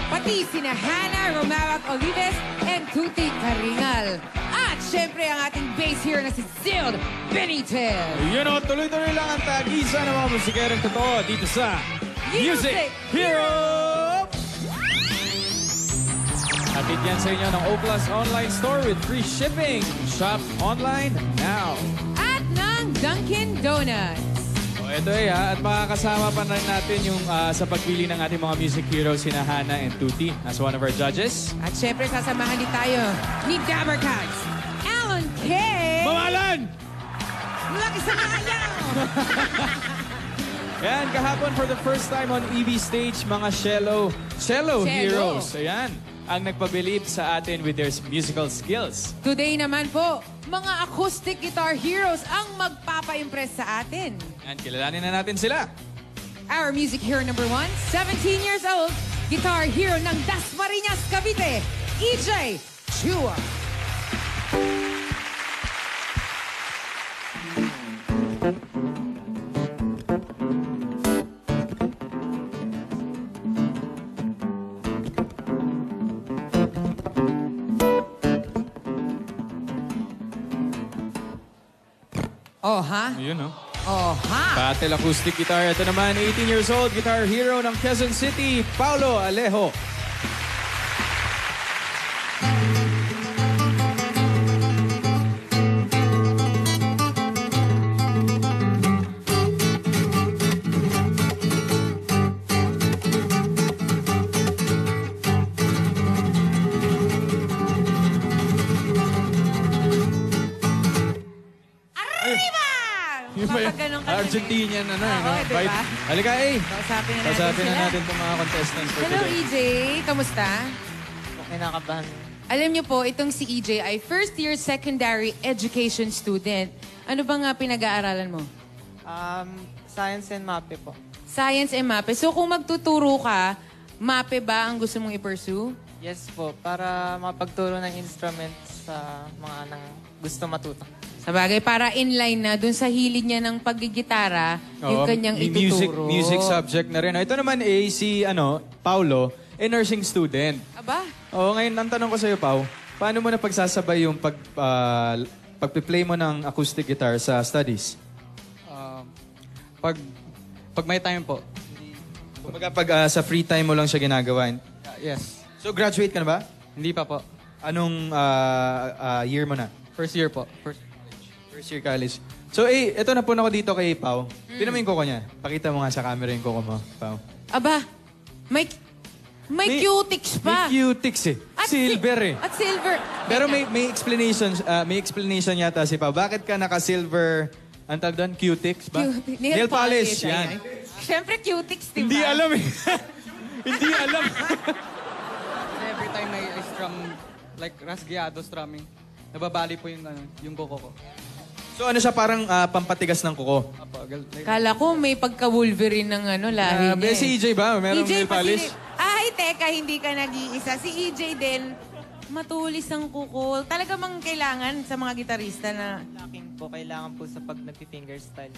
pati sina Hannah Romarak Olives and Tuti Caringal. At syempre ang ating bass hero na si Zild Benitez. Yun o, tuloy-tuloy lang ang tag-isa ng mga musikerong totoo dito sa Music Hero! Hatid yan sa inyo ng O+ Online Store with free shipping. Shop online now. At ng Dunkin' Donuts. O ito at makakasama pa rin natin yung sa pagpili ng ating mga music heroes, sina Hannah and Tuti as one of our judges. At syempre sasamahan din tayo ni Dabarcats, Alan K. Mamalan! Lucky sa ayaw! Yan, kahapon for the first time on EV stage, mga cello heroes. Ayan, ang nagpabilib sa atin with their musical skills. Today naman po, mga acoustic guitar heroes ang magpapa-impress sa atin. And kilalanin na natin sila. Our music hero number 1, 17 years old, guitar hero ng Dasmariñas, Cavite, EJ Chua. Oh, ha? Ayun, no? Oh, ha? Battle acoustic guitar. Ito naman, 18 years old, guitar hero ng Quezon City, Paulo Alejo. Argentinian, diba? Halika, Kausapin na natin itong mga contestants for Hello, today. EJ. Kamusta? Kinakabahan. Alam niyo po, itong si EJ ay first-year secondary education student. Ano bang pinag-aaralan mo? Science and MAPE po. Science and MAPE. So kung magtuturo ka, MAPE ba ang gusto mong i-pursue? Yes po, para mapagturo ng instruments sa mga nang gusto matuto. Sabagay, para inline na dun sa hilig niya ng paggigitara, yung kanyang ituturo. Music subject na rin. Ito naman si Paulo, nursing student. Aba? Ngayon, ang tanong ko sa'yo, Pau, paano mo na pagsasabay yung pag-play mo ng acoustic guitar sa studies? Pag may time po. Kumbaga sa free time mo lang siya ginagawa. Yes. So, graduate ka na ba? Hindi pa po. Anong year mo na? First year po. First year college. So, ito na po ako dito kay Pau. Tingnan mo yung kuko niya. Pakita mo nga sa camera yung kuko mo, Pau. Aba, may cutics pa. May cutics silver At silver. Pero may explanation yata si Pau. Bakit ka naka-silver, ang tawag doon? Cutics ba? Nail polish. Yan. Siyempre cutics, diba? Hindi alam Hindi alam. Every time na i-strum, like rasgueado strumming, nababali po yung kuko ko. So ano siya, parang pampatigas ng kuko? Kala ko may pagka-Wolverine ng lahi niya. Si EJ ba? Merong nail polish? Ay, teka, hindi ka nag-iisa. Si EJ din, matulis ang kuko. Talaga mang kailangan sa mga gitarista na... Plucking po, kailangan po sa pag nag-finger style.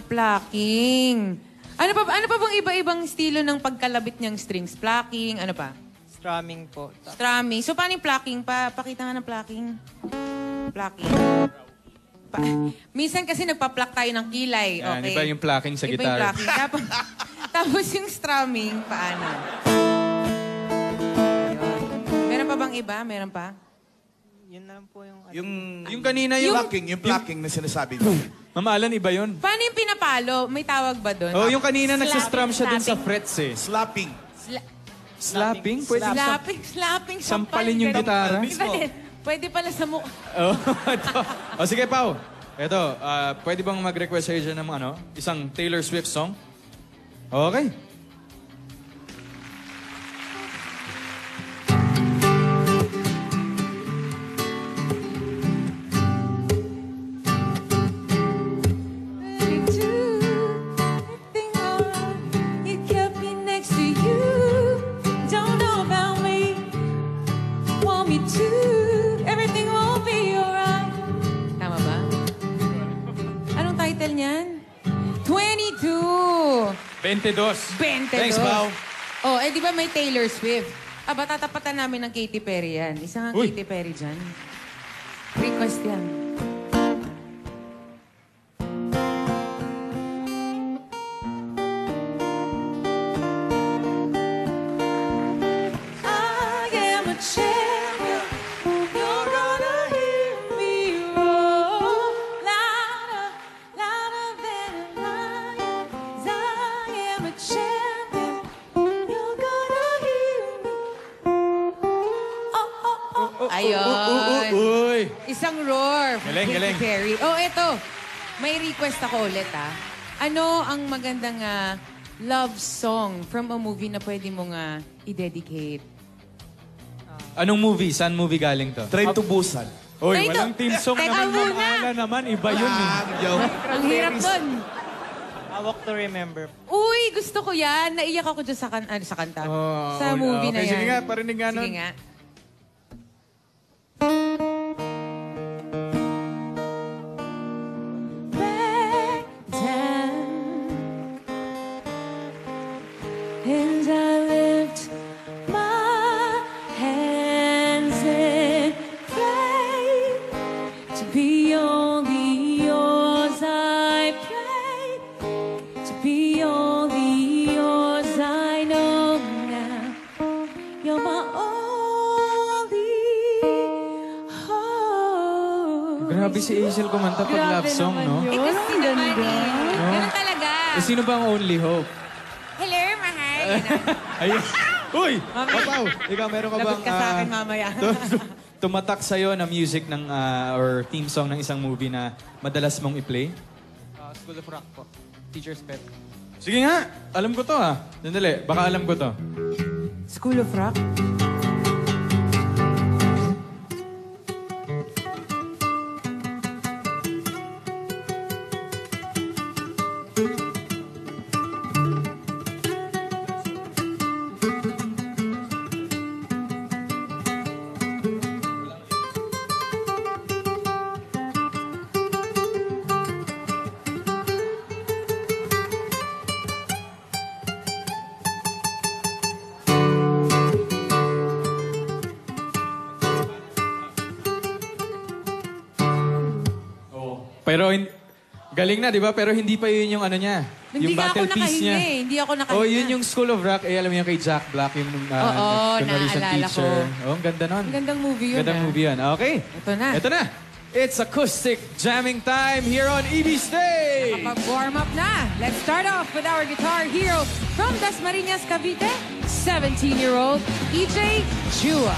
Plucking. Ano pa bang iba-ibang estilo ng pagkalabit niyang strings? Plucking, ano pa? Strumming po. Strumming. So, paano yung plucking? Pakita nga ng plucking. Plucking. Minsan kasi nagpa-pluck tayo ng kilay. Yan, Okay. iba yung plucking sa Iba guitar. yung plucking. Tapos yung strumming, paano? Meron pa bang iba? Meron pa? Yun na lang po yung... Yung kanina yung... Plucking na sinasabi mo. Mama Alan, iba yun. Paano yung pinapalo? May tawag ba doon? Yung kanina nagsistrum siya dun sa frets Slapping. Slapping? Pwede Slapping. sampalin yung gitara? Pwede pala sa mukha. Sige, Pau. Ito, pwede bang mag-request sa'yo dyan ng isang Taylor Swift song? Okay. Tama ba? Anong title niyan? 22. 22. 22. Thanks, Pau. Oh, di ba may Taylor Swift? Aba, tatapatan namin ng Katy Perry yan. Isa nga Uy. Katy Perry dyan. Request yan. I am a champion. You're gonna hear me roar. Louder, louder than a lion. 'Cause I am a champion. You're gonna hear me. Ayun. Uy! Isang roar. from Galing, Katy galing. Perry. Oh, eto. May request ako ulit, Ano ang magandang love song from a movie na pwede mong i-dedicate? Anong movie? Saan movie galing to? Train to Busan. Uy, Teka, walang team song teka naman. muna. Mamala naman. Iba yun eh. Joke. Ang hirap dun. A Walk to Remember. Uy, gusto ko yan. Naiyak ako dyan sa kanta. Oh, sa movie na okay, yan. sige nga, parinig nga nun. Sige nga. Back down, and I lift my hands and pray to be only yours. I pray to be only yours. I know now you're my only hope. Grabe si Hazel kumanta pag love song, no? Eh, kasi naman eh. Ganun talaga. Eh, sino ba ang only hope? Hello, mahal. Ganun. Ayun. Uy! Papaw! Ikaw, meron ka bang... Lagot ka sa akin mamaya. Tumatak sa'yo na music ng or theme song ng isang movie na madalas mong i-play? School of Rock po. Teacher's Pet. Sige nga! Alam ko to Sandali, baka alam ko to. School of Rock? Pero, galing na, di ba? Pero hindi pa yun yung ano niya. Hindi yung nga ako battle piece niya. nakahinga eh. Hindi ako nakahinga. Oh, yun yung School of Rock. Eh, alam mo yung kay Jack Black, yung kunwari siyang naalala ko. teacher. Oh, ang ganda nun. Ang gandang movie yun. Gandang movie yun. Okay. Ito na. Ito na. It's acoustic jamming time here on EB Stage. Pag-warm up na. Let's start off with our guitar hero from Dasmariñas, Cavite, 17-year-old EJ Chua.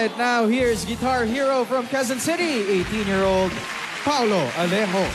right, now here's guitar hero from Quezon City, 18-year-old Paulo Alejo.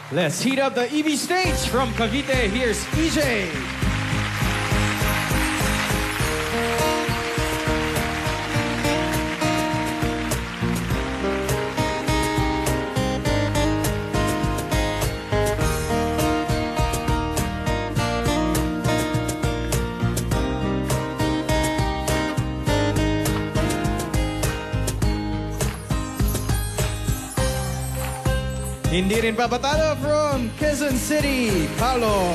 Let's heat up the EV stage from Cavite. Here's EJ. Hindi rin papatalo from Quezon City, Paulo.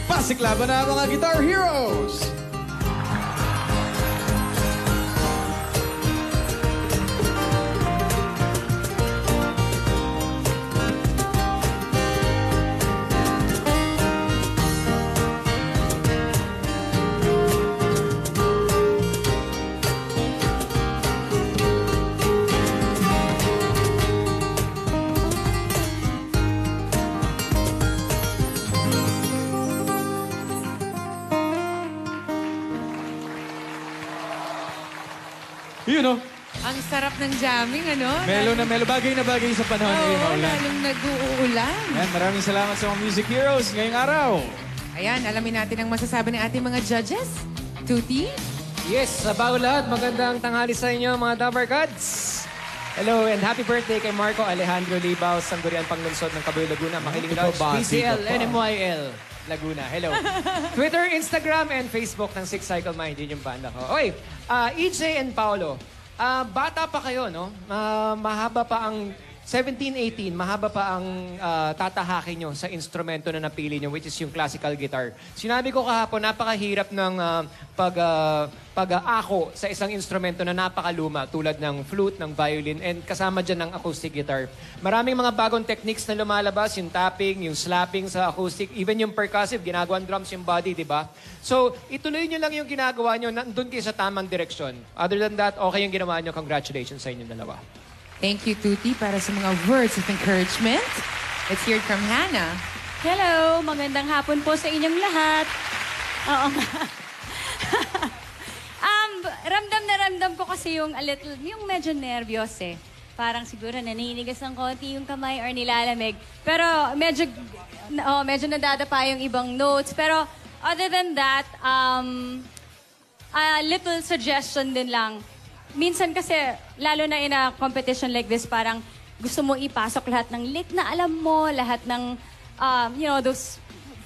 Pasiklaban na mga Guitar Heroes! You know, Ang sarap ng jamming, ano? melo na melo. Bagay na bagay sa panahon ngayon, Oo, maulan. lalong nag-uulan. Ayan, maraming salamat sa mga music heroes ngayong araw. Ayan, alamin natin ang masasabi ng ating mga judges. Tuti? Yes, sa bago lahat, magandang tanghali sa inyo mga Dapper Gods. Hello and happy birthday kay Marco Alejandro Libao, Sangguniang Panglunsod ng Caboy, Laguna. Makiling Lodge, PCL, NMYL, Laguna. Hello. Twitter, Instagram, and Facebook ng Six Cycle Mind. Yun yung banda ko. Okay, EJ and Paolo. Bata pa kayo, no? Mahaba pa ang 17, 18, mahaba pa ang tatahakin nyo sa instrumento na napili nyo, which is yung classical guitar. Sinabi ko kahapon, napakahirap ng pag-ako sa isang instrumento na napakaluma, tulad ng flute, ng violin, and kasama dyan ng acoustic guitar. Maraming mga bagong techniques na lumalabas, yung tapping, yung slapping sa acoustic, even yung percussive, ginagawa drums yung body, di ba? So, ituloy nyo lang yung ginagawa nyo, nandun kayo sa tamang direksyon. Other than that, okay yung ginawa nyo. Congratulations sa inyong dalawa. Thank you, Tuti, para sa mga words of encouragement. Let's hear it from Hannah. Hello, magandang hapon po sa inyong lahat. Oo nga. Ramdam ko kasi yung medyo nervyos eh. Parang siguro naninigas ng konti yung kamay or nilalamig. Pero medyo nadadapa yung ibang notes. Pero other than that, a little suggestion din lang. Minsan kasi, lalo na in a competition like this, parang gusto mo ipasok lahat ng lick na alam mo, lahat ng, those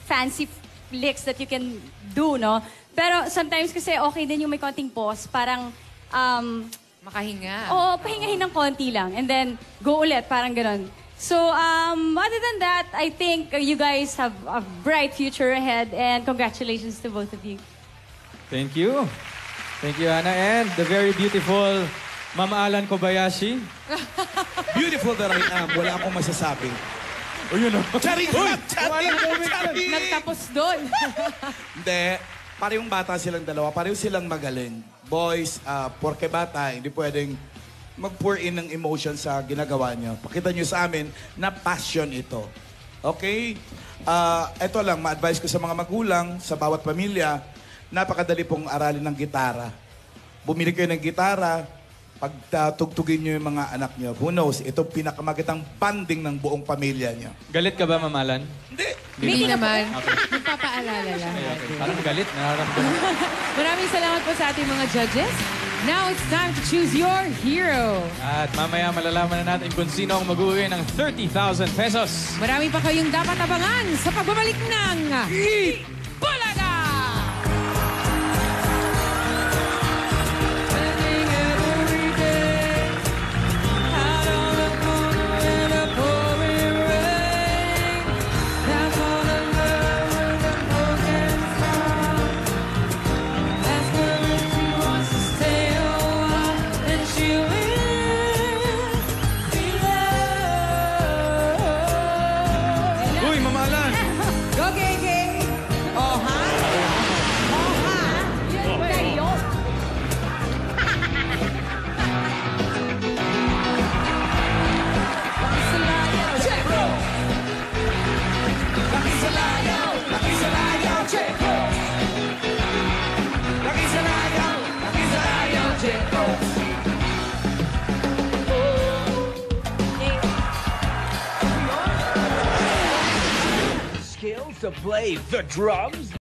fancy licks that you can do, no? Pero sometimes kasi okay din yung may konting pause, parang, Makahinga. oo, pahingahin ng konti lang, and then go ulit, parang ganun. So, other than that, I think you guys have a bright future ahead, and congratulations to both of you. Thank you. Thank you, Hannah. And the very beautiful Mama Alan Kobayashi. Beautiful that I am. Wala akong masasabi. O yun o. Charing! Charing! Nagtapos doon. Hindi. Parehong bata silang dalawa. Pareho silang magaling. Boys, porke bata, hindi pwedeng mag-pour in ng emotion sa ginagawa nyo. Pakita nyo sa amin na passion ito. Okay? Ito lang, ma-advise ko sa mga magulang, sa bawat pamilya, napakadali pong aralin ng gitara. Bumili kayo ng gitara, pagtugtugin nyo yung mga anak nyo. Who knows, ito pinakamagandang banding ng buong pamilya nyo. Galit ka ba, Mama Alan? Hindi naman. Okay. Magpapaalala lang. Okay. Parang galit. Nararamdaman. Maraming salamat po sa ating mga judges. Now it's time to choose your hero. At mamaya malalaman na natin kung sino ang mag-uwi ng 30,000 pesos. Marami pa kayong dapat abangan sa pagbabalik ng Bulaga! Uy, Mama Alan! Go, Gege! Oha! Oha! Yun kayo! Skills to play the drums?